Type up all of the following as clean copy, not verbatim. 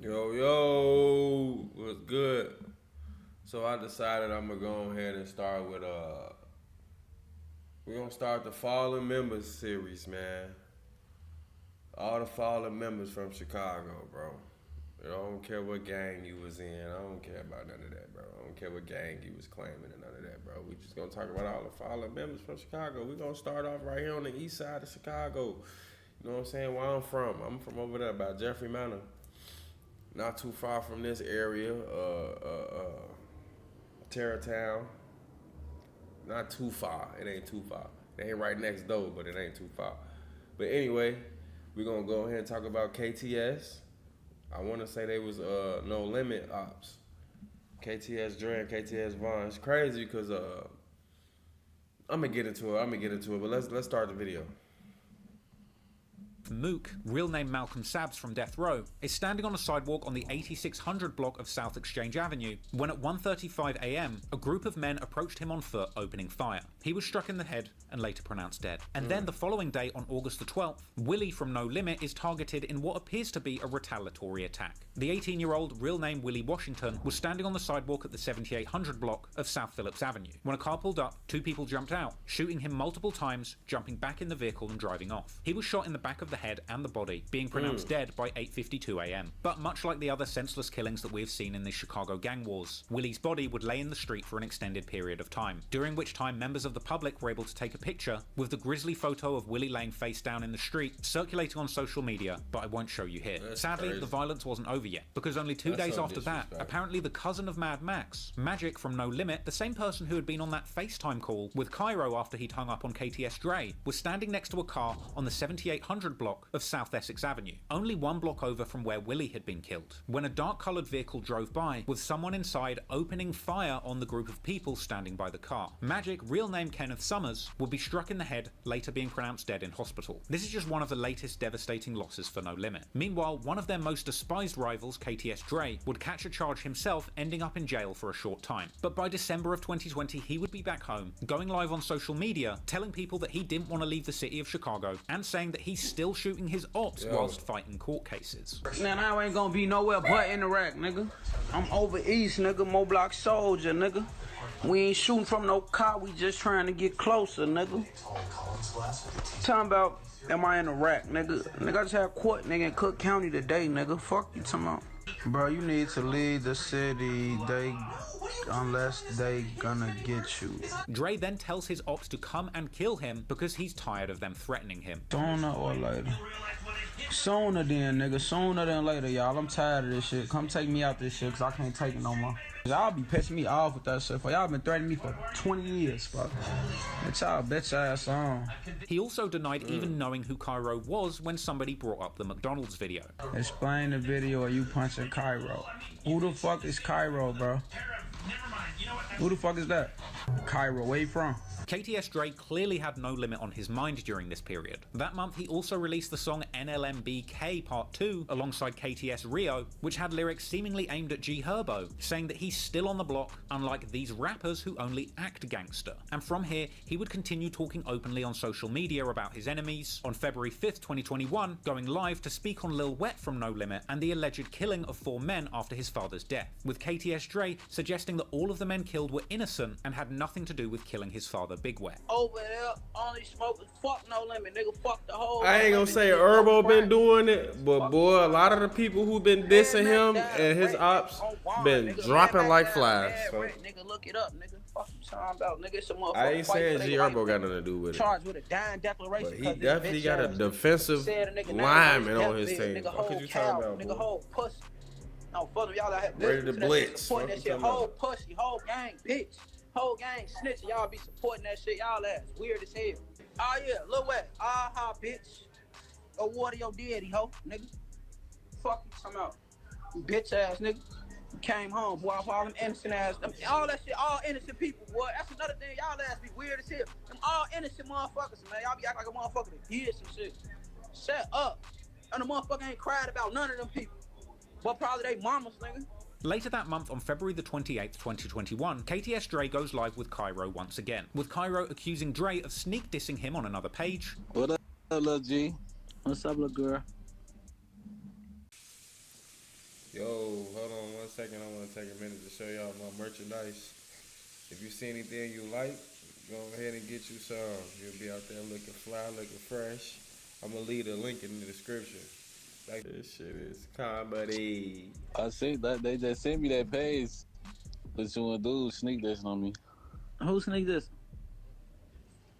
Yo, what's good? So I decided I'm gonna go ahead and start with we're gonna start the Fallen Members series, man. All the fallen members from Chicago, bro. I don't care what gang you was in. I don't care about none of that, bro. I don't care what gang you was claiming and none of that, bro. We just gonna talk about all the fallen members from Chicago. We gonna start off right here on the east side of Chicago. You know what I'm saying? Where I'm from. I'm from over there by Jeffrey Manor. Not too far from this area, Terratown. Not too far. It ain't too far. It ain't right next door, but it ain't too far. But anyway, we're gonna go ahead and talk about KTS. I want to say they was No Limit Opps. KTS DRE and KTS Vaughn. It's crazy because I'm gonna get into it. But let's start the video. Mook, real name Malcolm Sabbs from Death Row, is standing on a sidewalk on the 8600 block of South Exchange Avenue when at 1:35 a.m. a group of men approached him on foot, opening fire. He was struck in the head and later pronounced dead. And then the following day, on August the 12th, Willie from No Limit is targeted in what appears to be a retaliatory attack. The 18-year-old, real name Willie Washington, was standing on the sidewalk at the 7800 block of South Phillips Avenue. When a car pulled up, two people jumped out, shooting him multiple times, jumping back in the vehicle and driving off. He was shot in the back of the head and the body, being pronounced dead by 8:52 a.m. But much like the other senseless killings that we have seen in the Chicago gang wars, Willie's body would lay in the street for an extended period of time, during which time members of the public were able to take a picture with the grisly photo of Willie laying face down in the street circulating on social media, but I won't show you here. Sadly, crazy. The violence wasn't over yet, because only two days after that, apparently the cousin of Mad Max, Magic from No Limit, the same person who had been on that FaceTime call with Cairo after he'd hung up on KTS DRE, was standing next to a car on the 7800 block of South Essex Avenue, only one block over from where Willie had been killed, when a dark-coloured vehicle drove by with someone inside opening fire on the group of people standing by the car. Magic, real name Kenneth Summers, would be struck in the head, later being pronounced dead in hospital. This is just one of the latest devastating losses for No Limit. Meanwhile, one of their most despised rivals, KTS DRE, would catch a charge himself, ending up in jail for a short time. But by December of 2020, he would be back home, going live on social media, telling people that he didn't want to leave the city of Chicago, and saying that he's still shooting his Opps whilst fighting court cases. Man, I ain't gonna be nowhere but in Iraq, nigga. I'm over east, nigga, Mo Block soldier, nigga. We ain't shooting from no car, we just trying to get closer, nigga. Talking about, am I in Iraq, nigga? Nigga, I just had court, nigga, in Cook County today, nigga. Fuck you talking about. Bro, you need to leave the city, unless they gonna get you. DRE then tells his Opps to come and kill him because he's tired of them threatening him. Sooner or later. Sooner then, nigga. Sooner than later, y'all. I'm tired of this shit. Come take me out this shit, cause I can't take it no more. Y'all be pissing me off with that shit. Y'all been threatening me for 20 years, bro. It's y'all bitch ass on. He also denied even knowing who Cairo was when somebody brought up the McDonald's video. Explain the video of you punching Cairo. Who the fuck is Cairo, bro? Who the fuck is that? Cairo, where you from? KTS DRE clearly had No Limit on his mind during this period. That month, he also released the song NLMBK Part 2 alongside KTS Rio, which had lyrics seemingly aimed at G Herbo, saying that he's still on the block, unlike these rappers who only act gangster. And from here, he would continue talking openly on social media about his enemies, on February 5th, 2021, going live to speak on Lil Wet from No Limit and the alleged killing of 4 men after his father's death, with KTS DRE suggesting that all of the men killed were innocent and had nothing to do with killing his father Big Wet. Over there, only smoking, fuck No Limit, nigga, fuck the whole. I ain't gonna say Herbo been doing it, but boy, a lot of the people who been dissing him and his Opps been dropping like flies. So. Nigga, look it up, nigga. Fuck you talking about, nigga. It's a motherfucker. I ain't saying G Herbo got nothing to do with it. Charged with a dying declaration. But he definitely got a defensive lineman on his team. Nigga, What could you talking about, nigga, whole pussy. No, fuck them, y'all have ready to blitz. Supporting that shit, whole pussy, whole gang, bitch. Whole gang snitching, y'all be supporting that shit, y'all ass weird as hell. Oh yeah, Lil Wet, aha, bitch. Award your daddy, ho, nigga. Fuck you talking about, you bitch ass nigga. You came home, boy, for all them innocent ass, all that shit, all innocent people, boy. That's another thing, y'all ass be weird as hell. Them all innocent motherfuckers, man. Y'all be acting like a motherfucker that did some shit. Shut up. And the motherfucker ain't cried about none of them people. But probably they mamas, nigga. Later that month, on February the 28th, 2021, KTS DRE goes live with Cairo once again, with Cairo accusing DRE of sneak dissing him on another page. What up, little G? What's up, little girl? Yo, hold on 1 second. I want to take a minute to show y'all my merchandise. If you see anything you like, go ahead and get you some. You'll be out there looking fly, looking fresh. I'm going to leave a link in the description. Like, this shit is comedy. I see that they just sent me that page. But you want to do sneak this on me. Who sneak this?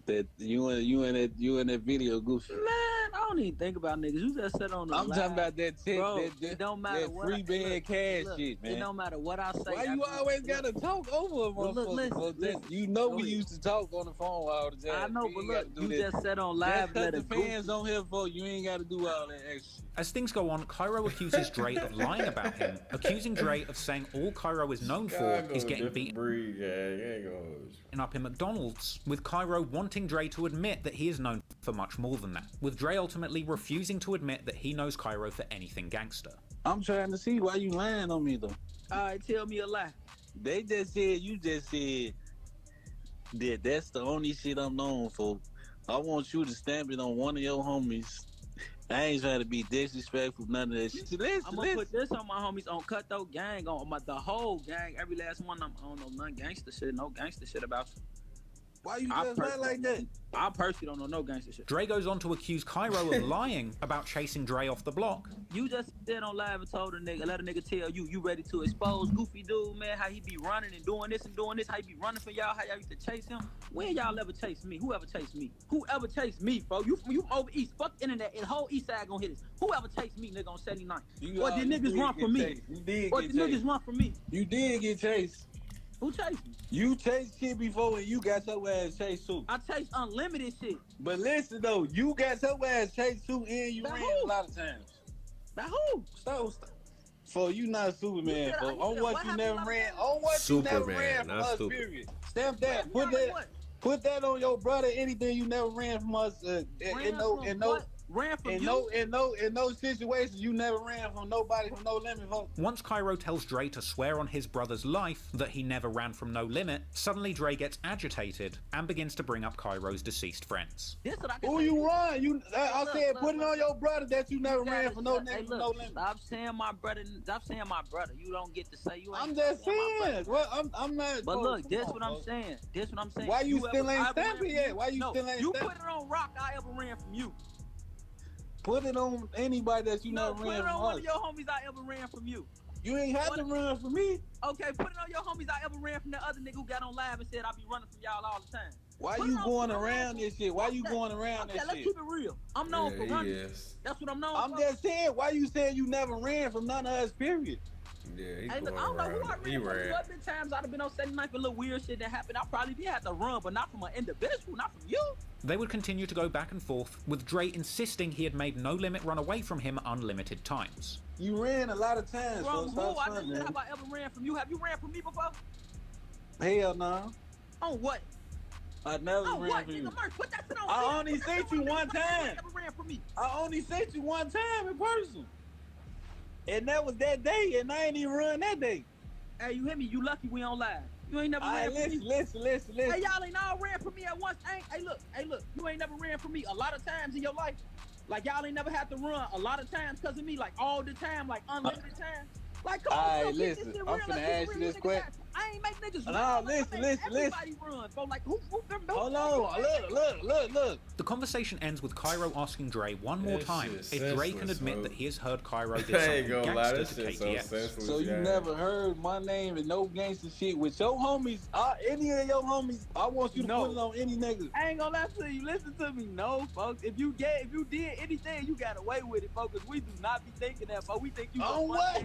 That you in that video, Goofy. Man, I don't even think about niggas. You just said on the I'm live. talking about that tip, Bro, that it don't matter that what free band cash shit, man. It don't matter what I say. Why you always gotta talk over a motherfucker? Listen, you know we used to talk on the phone all the time. I know, but look, you just said on live. That's cause the fans on here for you ain't gotta do all that extra. As things go on, Cairo accuses Dre of lying about him, accusing Dre of saying all Cairo is known for is getting beaten up in McDonald's, with Cairo wanting Dre to admit that he is known for much more than that, with Dre ultimately refusing to admit that he knows Cairo for anything gangster. I'm trying to see why you lying on me though. Alright, tell me a lie. They just said, you just said that that's the only shit I'm known for. I want you to stamp it on one of your homies. I ain't trying to be disrespectful, none of that shit. I'm gonna put this on my homies on Cutthroat Gang, on the whole gang, every last one. I don't know none gangster shit, no gangster shit about you. Why you just lie like that? I personally don't know no gangster shit. Dre goes on to accuse Cairo of lying about chasing Dre off the block. You just said on live and told a nigga, let a nigga tell you ready to expose Goofy dude, man, how he be running and doing this, how he be running for y'all, how y'all used to chase him. When y'all ever chase me? Whoever chased me? Whoever chased me, bro? You over east, fuck internet, and the whole east side gonna hit us. Whoever chased me, nigga, on 79. Or did niggas run from me? Or did niggas run from me? You did get chased. Who chased me? You chased shit before and you got your ass chased too. I chased unlimited shit. But listen though, you got your ass chased too and you ran a lot of times. Now who? So for you not Superman, for on what you never ran, Superman, from not us, stupid. period. Stamp that. What? Put that on your brother. Anything you never ran from us. Ran from in those situations, you never ran from nobody from No Limit. Once Cairo tells Dre to swear on his brother's life that he never ran from No Limit, suddenly Dre gets agitated and begins to bring up Cairo's deceased friends. Who you run? I said put it on your brother that you never ran from No Limit. Stop saying my brother. Stop saying my brother. You don't get to say you ain't. I'm just saying. Well, I'm not. But look, this what I'm saying. Why you still ain't stamping yet? Why you still ain't You stamping? put it on rock. I ever ran from you. Put it on anybody that you never ran from us. Put it on one of your homies I ever ran from you. You ain't have to run from me. Okay, put it on your homies I ever ran from the other nigga who got on live and said I be running from y'all all the time. Why you going around this shit? Why you going around this shit? Let's keep it real. I'm known for running. That's what I'm known for. I'm just saying, why you saying you never ran from none of us, period? Yeah, he's I don't know who I ran from. He ran. There have been times I'd have been on 79 for little weird shit that happened. I probably did have to run, but not from an individual, not from you. They would continue to go back and forth, with Dre insisting he had made No Limit run away from him unlimited times. You ran a lot of times. From who? I just said, have I ever ran from you? Have you ran from me before? Hell no. On what? I never ran from you. Put that shit on. I only seen you one time. Never ran from me. I only seen you one time in person. And that was that day, and I ain't even run that day. Hey, you hear me? You lucky we on live. You ain't never ran from me. Listen. Hey, y'all ain't all ran from me at once. Hey, look. You ain't never ran from me a lot of times in your life. Like, y'all ain't never had to run a lot of times because of me, like, all the time, like, unlimited time. Like, come on, bro, listen, I'm finna ask you this question. I ain't make niggas run. No, listen. Everybody run, bro. Like, who hold on, look. The conversation ends with Cairo asking Dre one more time if Dre can admit that he has heard Cairo did something gangster to KTS. So you never heard my name and no gangster shit with your homies, any of your homies. I want you to put it on any nigga. I ain't gonna lie to you. Listen to me, no, folks. If you did anything, you got away with it, folks. We do not be thinking that, folks. We think you. On what?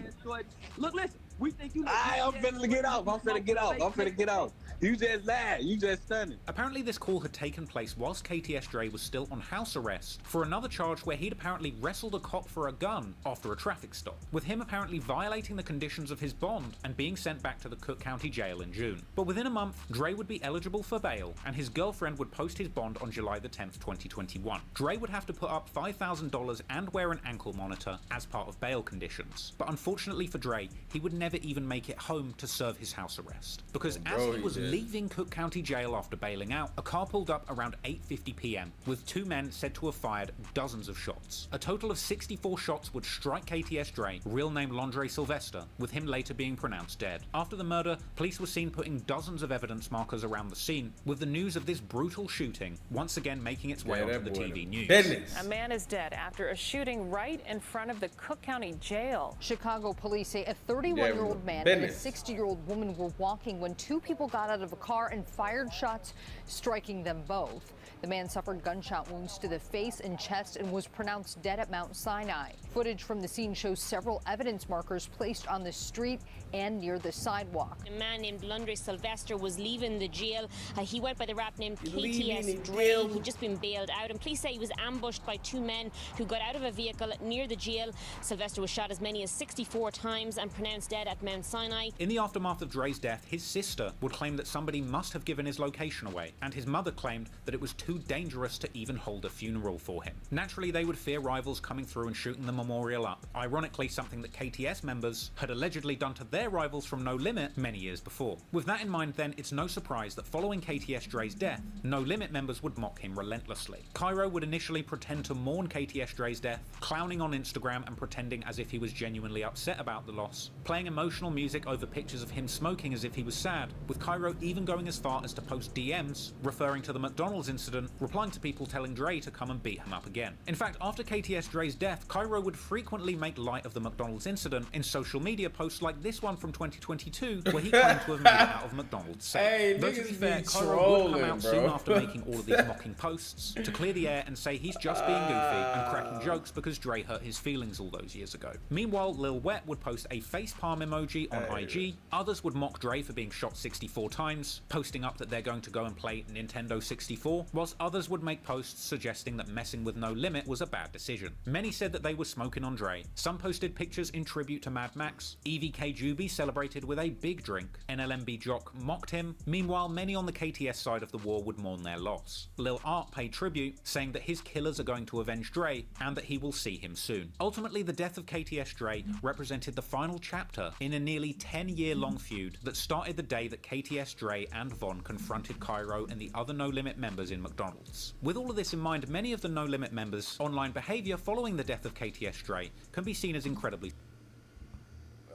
Look, listen. We think you. I'm finna get out. You just lied. You just stunning. Apparently this call had taken place whilst KTS Dre was still on house arrest for another charge where he'd apparently wrestled a cop for a gun after a traffic stop, with him apparently violating the conditions of his bond and being sent back to the Cook County Jail in June. But within a month, Dre would be eligible for bail and his girlfriend would post his bond on July the 10th, 2021. Dre would have to put up $5,000 and wear an ankle monitor as part of bail conditions. But unfortunately for Dre, he would never never even make it home to serve his house arrest. Because Oh, as bro, he he was did. leaving Cook County Jail after bailing out, a car pulled up around 8:50 p.m. with 2 men said to have fired dozens of shots. A total of 64 shots would strike KTS DRE, real name Londre Sylvester, with him later being pronounced dead. After the murder, police were seen putting dozens of evidence markers around the scene, with the news of this brutal shooting once again making its way onto the TV news. Business. A man is dead after a shooting right in front of the Cook County Jail. Chicago police say a 31-year-old man and a 60-year-old woman were walking when 2 people got out of a car and fired shots, striking them both. The man suffered gunshot wounds to the face and chest and was pronounced dead at Mount Sinai. Footage from the scene shows several evidence markers placed on the street and near the sidewalk. A man named Londre Sylvester was leaving the jail. He went by the rap name Leaving KTS the DRE. jail. He'd just been bailed out, and police say he was ambushed by 2 men who got out of a vehicle near the jail. Sylvester was shot as many as 64 times and pronounced dead at Mount Sinai. In the aftermath of Dre's death, his sister would claim that somebody must have given his location away, and his mother claimed that it was too dangerous to even hold a funeral for him. Naturally, they would fear rivals coming through and shooting the memorial up, ironically something that KTS members had allegedly done to their rivals from No Limit many years before. With that in mind then, it's no surprise that following KTS DRE's death, No Limit members would mock him relentlessly. Cairo would initially pretend to mourn KTS DRE's death, clowning on Instagram and pretending as if he was genuinely upset about the loss, playing emotional music over pictures of him smoking as if he was sad, with Cairo even going as far as to post DMs referring to the McDonald's incident, replying to people telling Dre to come and beat him up again. In fact, after KTS DRE's death, Cairo would frequently make light of the McDonald's incident in social media posts like this one from 2022, where he claimed to have made it out of McDonald's safe. Hey, Though to niggas be fair, be Cairo would come trolling, out bro. soon after making all of these mocking posts to clear the air and say he's just being goofy and cracking jokes because Dre hurt his feelings all those years ago. Meanwhile, Lil Wet would post a facepalm emoji on IG. Others would mock Dre for being shot 64 times, posting up that they're going to go and play Nintendo 64, whilst others would make posts suggesting that messing with No Limit was a bad decision. Many said that they were smoking on Dre. Some posted pictures in tribute to Mad Max. EVK Juby celebrated with a big drink. NLMB Jock mocked him. Meanwhile, many on the KTS side of the war would mourn their loss. Lil Art paid tribute, saying that his killers are going to avenge Dre and that he will see him soon. Ultimately, the death of KTS Dre represented the final chapter in a nearly 10-year-long feud that started the day that KTS Dre and Von confronted Cairo and the other No Limit members in McDonald's. With all of this in mind, many of the No Limit members' online behavior following the death of KTS Dre can be seen as incredibly.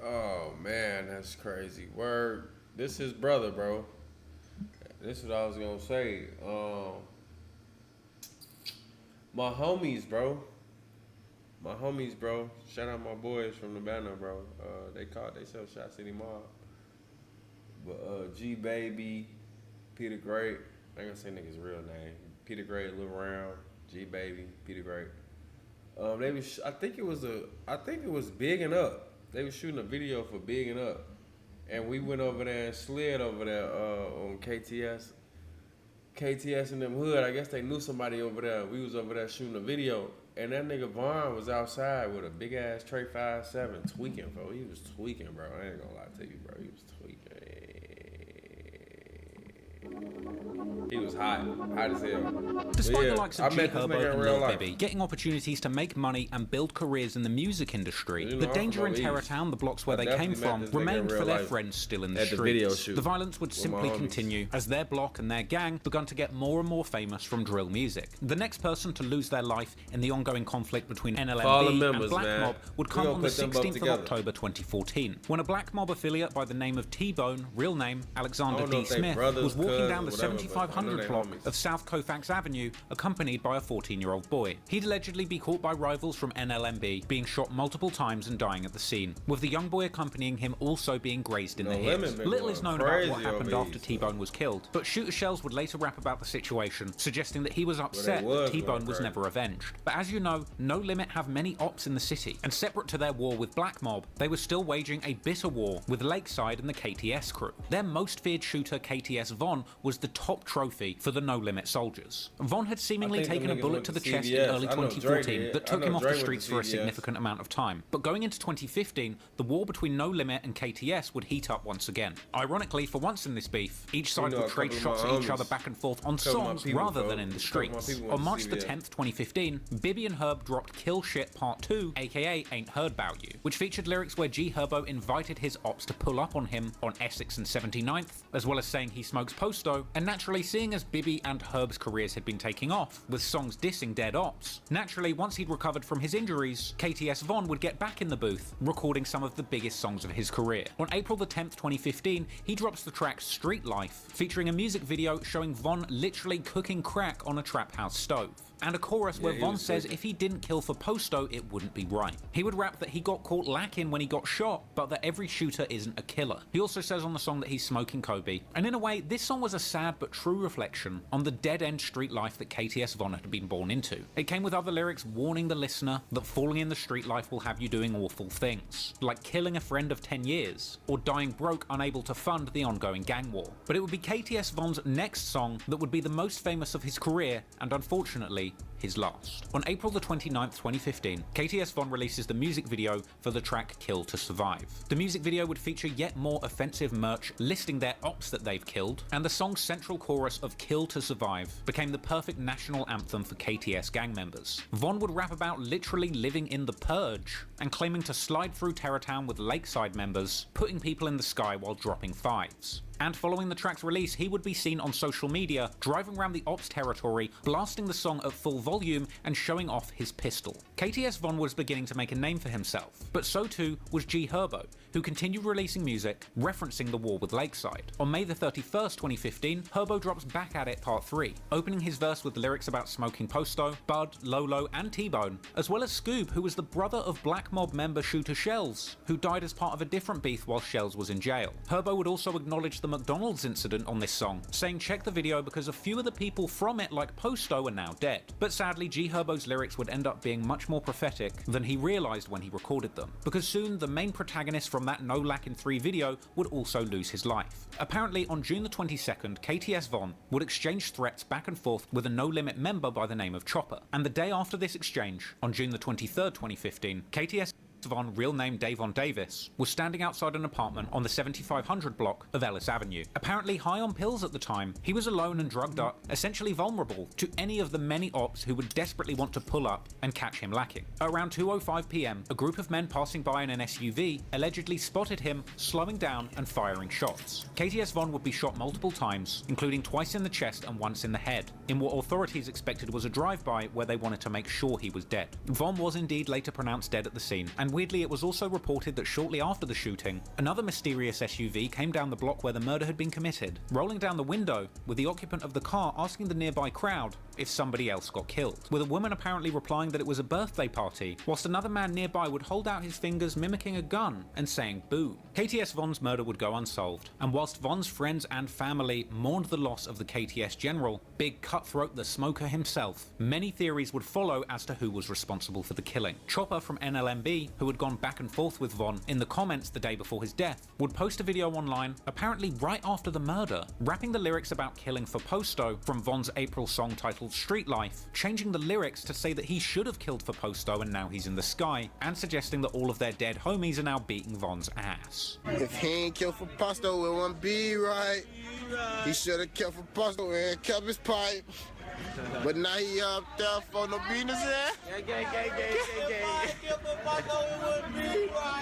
Oh man, that's crazy. Word, this is brother, bro. This is what I was gonna say. My homies, bro. Shout out my boys from the banner, bro. They called themselves Shot City Mob. But G Baby, Peter Great. I ain't gonna say niggas' real name. Peter Great, Lil Round, G Baby, Peter Great. They was. I think it was Biggin' Up. They was shooting a video for Biggin' Up, and we went over there and slid over there on KTS in them hood. I guess they knew somebody over there. We was over there shooting a video, and that nigga Vaughn was outside with a big ass Trey 5.7 tweaking, bro. He was tweaking, bro. I ain't gonna lie to you, bro. He was tweaking. He was hot as hell. Despite the likes of G met this Herbo nigga in and real Lil life. Bibby getting opportunities to make money and build careers in the music industry, You know, the I'm danger from in East. Terrortown, the blocks where I they came definitely met from, this nigga in remained real for their life friends still in the at the streets. video shoot The violence would with my simply homies. continue as their block and their gang begun to get more and more famous from drill music. The next person to lose their life in the ongoing conflict between Follow NLMB and members, Black man. Mob would We come gonna on the put them both 16th of together. October 2014, when a Black Mob affiliate by the name of T-Bone, real name Alexander I don't know D. if they Smith, brothers, was walking cousins, down the whatever, but I know 7500 they block homies. of South Colfax Avenue, accompanied by a 14-year-old boy. He'd allegedly be caught by rivals from NLMB, being shot multiple times and dying at the scene, with the young boy accompanying him also being grazed in the No Limit hips. been Little going is known about crazy what happened over after these, T-Bone was killed, but shooter shells would later rap about the situation, suggesting that he was upset was that T-Bone going was crazy. never avenged. But as you know, No Limit have many ops in the city, and separate to their war with Black Mob, they were still waging a bitter war with Lakeside and the KTS crew. Their most feared shooter, KTS Von, was the top trophy for the No Limit soldiers. Von had seemingly taken a bullet to the chest in early 2014 that took him off the streets for a significant amount of time. But going into 2015, the war between No Limit and KTS would heat up once again. Ironically, for once in this beef, each side would trade shots at each other back and forth on songs rather than in the streets. On March the 10th, 2015, Bibby and Herb dropped Kill Shit Part 2, aka Ain't Heard About You, which featured lyrics where G Herbo invited his ops to pull up on him on Essex and 79th, as well as saying he smokes Posto, and naturally, seeing as Bibby and Herb's careers had been taking off, with songs dissing dead ops, naturally, once he'd recovered from his injuries, KTS Von would get back in the booth, recording some of the biggest songs of his career. On April the 10th, 2015, he drops the track Street Life, featuring a music video showing Von literally cooking crack on a trap house stove, and a chorus where Von says if he didn't kill for Posto, it wouldn't be right. He would rap that he got caught lacking when he got shot, but that every shooter isn't a killer. He also says on the song that he's smoking Kobe, and in a way, this song was a sad but true reflection on the dead-end street life that KTS Von had been born into. It came with other lyrics warning the listener that falling in the street life will have you doing awful things, like killing a friend of 10 years, or dying broke unable to fund the ongoing gang war. But it would be KTS Von's next song that would be the most famous of his career, and unfortunately, his last. On April the 29th, 2015, KTS Von releases the music video for the track Kill to Survive. The music video would feature yet more offensive merch listing their ops that they've killed, and the song's central chorus of Kill to Survive became the perfect national anthem for KTS gang members. Von would rap about literally living in the purge, and claiming to slide through Terrortown with Lakeside members, putting people in the sky while dropping fives. And following the track's release, he would be seen on social media, driving around the Opps territory, blasting the song at full volume and showing off his pistol. KTS Von was beginning to make a name for himself, but so too was G Herbo, who continued releasing music referencing the war with Lakeside. On May the 31st, 2015, Herbo drops Back At It Part 3, opening his verse with lyrics about smoking Posto, Bud, Lolo, and T-Bone, as well as Scoob, who was the brother of Black Mob member Shooter Shells, who died as part of a different beef while Shells was in jail. Herbo would also acknowledge the McDonald's incident on this song, saying check the video because a few of the people from it, like Posto, are now dead. But sadly, G Herbo's lyrics would end up being much more prophetic than he realized when he recorded them, because soon the main protagonist from that No Lack in 3 video would also lose his life. Apparently, on June the 22nd, KTS Von would exchange threats back and forth with a No Limit member by the name of Chopper, and the day after this exchange, on June the 23rd, 2015, KTS Von, real name Davon Davis, was standing outside an apartment on the 7500 block of Ellis Avenue. Apparently high on pills at the time, he was alone and drugged up, essentially vulnerable to any of the many ops who would desperately want to pull up and catch him lacking. Around 2:05 PM, a group of men passing by in an SUV allegedly spotted him slowing down and firing shots. KTS Von would be shot multiple times, including twice in the chest and once in the head, in what authorities expected was a drive-by where they wanted to make sure he was dead. Von was indeed later pronounced dead at the scene, and weirdly, it was also reported that shortly after the shooting, another mysterious SUV came down the block where the murder had been committed, rolling down the window, with the occupant of the car asking the nearby crowd if somebody else got killed, with a woman apparently replying that it was a birthday party, whilst another man nearby would hold out his fingers mimicking a gun and saying boom. KTS Von's murder would go unsolved, and whilst Von's friends and family mourned the loss of the KTS general, Big Cutthroat the Smoker himself, many theories would follow as to who was responsible for the killing. Chopper from NLMB, who had gone back and forth with Von in the comments the day before his death, would post a video online, apparently right after the murder, rapping the lyrics about killing for Posto from Von's April song titled Street Life, changing the lyrics to say that he should have killed for Posto and now he's in the sky, and suggesting that all of their dead homies are now beating Von's ass. If he ain't killed for Posto, it won't be right. He should have killed for Posto and kept his pipe. But now he up there for no business.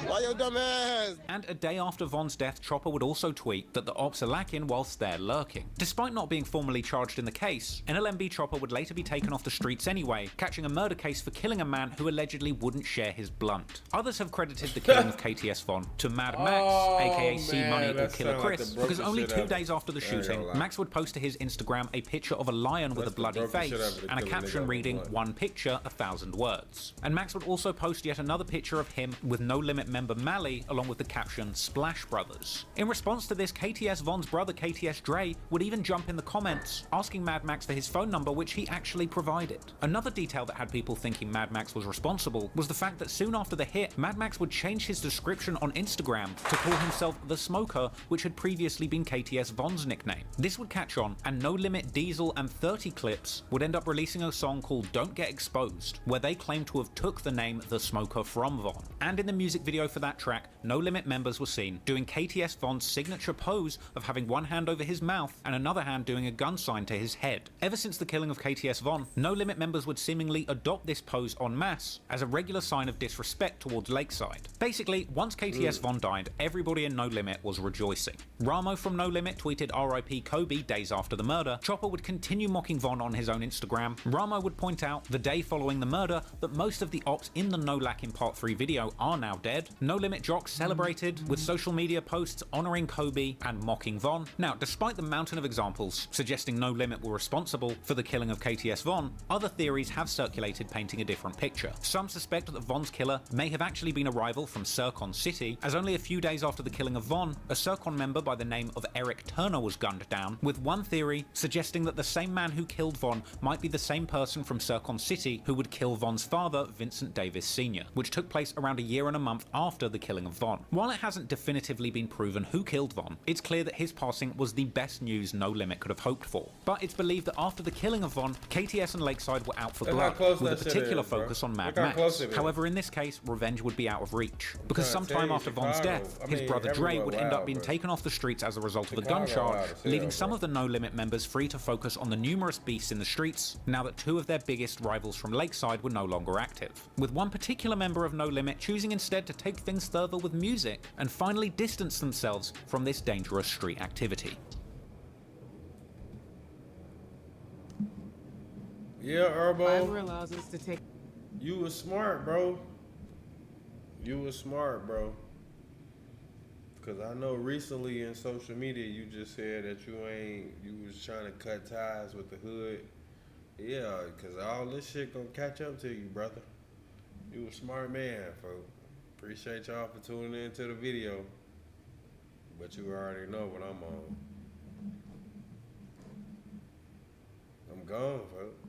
Why your dumb ass? And a day after Von's death, Chopper would also tweet that the ops are lacking whilst they're lurking. Despite not being formally charged in the case, NLMB Chopper would later be taken off the streets anyway, catching a murder case for killing a man who allegedly wouldn't share his blunt. Others have credited the killing of KTS Von to Mad Max, aka C Money or Killer Chris, because only 2 days after the shooting, Max would post to his Instagram a picture of a lion with a bloody bloody face, and a caption reading, "One picture, 1,000 words." And Max would also post yet another picture of him with No Limit member Mally, along with the caption, "Splash Brothers." In response to this, KTS Von's brother KTS DRE would even jump in the comments, asking Mad Max for his phone number, which he actually provided. Another detail that had people thinking Mad Max was responsible was the fact that soon after the hit, Mad Max would change his description on Instagram to call himself The Smoker, which had previously been KTS Von's nickname. This would catch on, and No Limit, Diesel, and 30 Clips would end up releasing a song called Don't Get Exposed, where they claim to have took the name The Smoker from Von. And in the music video for that track, No Limit members were seen doing KTS Von's signature pose of having one hand over his mouth and another hand doing a gun sign to his head. Ever since the killing of KTS Von, No Limit members would seemingly adopt this pose en masse as a regular sign of disrespect towards Lakeside. Basically, once KTS Von died, everybody in No Limit was rejoicing. Ramo from No Limit tweeted RIP Kobe days after the murder. Chopper would continue mocking Von on his own Instagram. Ramo would point out, the day following the murder, that most of the Opps in the No Lack in Part 3 video are now dead. No Limit jocks celebrated with social media posts honoring Kobe and mocking Von. Now, despite the mountain of examples suggesting No Limit were responsible for the killing of KTS Von, other theories have circulated painting a different picture. Some suspect that Von's killer may have actually been a rival from Circon City, as only a few days after the killing of Von, a Circon member by the name of Eric Turner was gunned down, with one theory suggesting that the same man who killed Von might be the same person from Circon City who would kill Von's father, Vincent Davis Sr., which took place around a year and a month after the killing of Von. While it hasn't definitively been proven who killed Von, it's clear that his passing was the best news No Limit could have hoped for. But it's believed that after the killing of Von, KTS and Lakeside were out for blood, with a particular focus on Mad Max. However, in this case, revenge would be out of reach, because sometime after Von's death, his brother Dre would end up being taken off the streets as a result of a gun charge, leaving some of the No Limit members free to focus on the numerous beasts in the streets, now that two of their biggest rivals from Lakeside were no longer active. With one particular member of No Limit choosing instead to take things further with music, and finally distance themselves from this dangerous street activity. Yeah, Herbo. Allows us to take. You was smart, bro. You was smart, bro. Because I know recently in social media you just said that you was trying to cut ties with the hood. Yeah, because all this shit gonna catch up to you, brother. You a smart man, folks. Appreciate y'all for tuning into the video. But you already know what I'm on. I'm gone, folks.